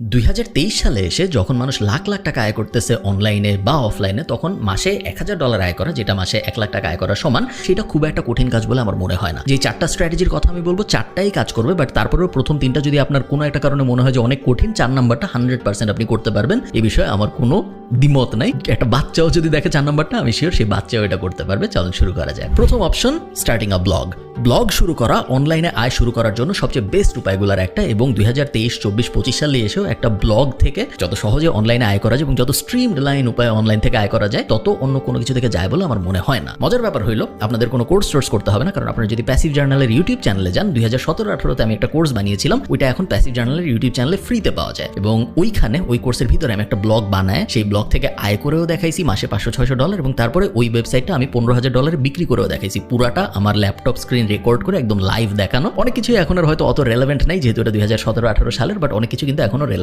2023 সালে এসে যখন মানুষ লাখ লাখ টাকা আয় করতেছে অনলাইনে বা অফলাইনে, তখন মাসে $1000 আয় করা, যেটা মাসে 1 লাখ টাকা আয় করা সমান, সেটা খুব একটা কঠিন কাজ বলে আমার মনে হয় না। যে 4টা স্ট্র্যাটেজির কথা আমি বলবো, 4টাই কাজ করবে, বাট তারপরেও প্রথম 3টা যদি আপনার কোনো একটা কারণে মনে হয় যে অনেক কঠিন, 4 নাম্বারটা 100% আপনি করতে পারবেন, এই বিষয়ে আমার কোনো দ্বিমত নাই। একটা বাচ্চাও যদি দেখে 4 নাম্বারটা, আমি শিওর সেই বাচ্চাও এটা করতে পারবে। চলুন শুরু করা যায়। প্রথম অপশন, স্টার্টিং আ ব্লগ। ব্লগ শুরু করা অনলাইনে আয় শুরু করার জন্য সবচেয়ে বেস্ট উপায়গুলোর একটা, এবং 2023, 24, 25 সালে এসেও একটা ব্লগ থেকে যত সহজে অনলাইনে আয় করা যায় এবং যত স্ট্রিমড লাইন উপায়ে অনলাইন থেকে আয় করা যায়, তত অন্য কোনো কিছু থেকে যায় বলে আমার মনে হয় না। মজার ব্যাপার হইলো, আপনাদের কোনো কোর্স সোর্স করতে হবে না, কারণ আপনারা যদি প্যাসিভ জার্নালের ইউটিউব চ্যানেলে যান, 2017-18তে আমি একটা কোর্স বানিয়েছিলাম, ওইটা এখন প্যাসিভ জার্নালের ইউটিউব চ্যানেলে ফ্রিতে পাওয়া যায়, এবং ওইখানে ওই কোর্সের ভিতরে আমি একটা ব্লগ বানায় সেই ব্লগ থেকে আয় করেও দেখাইছি মাসে $500-600, এবং তারপরে ওই ওয়েবসাইটটা আমি $15,000 বিক্রি করেও দেখাইছি। পুরাটা আমার ল্যাপটপ স্ক্রিন রেকর্ড করে একদম লাইভ দেখানো। অনেক কিছু এখন আর হয়তো অত রেলেভেন্ট নাই, যেহেতু এটা 2017-18 সালের, বাট অনেক কিছু কিন্তু এখনো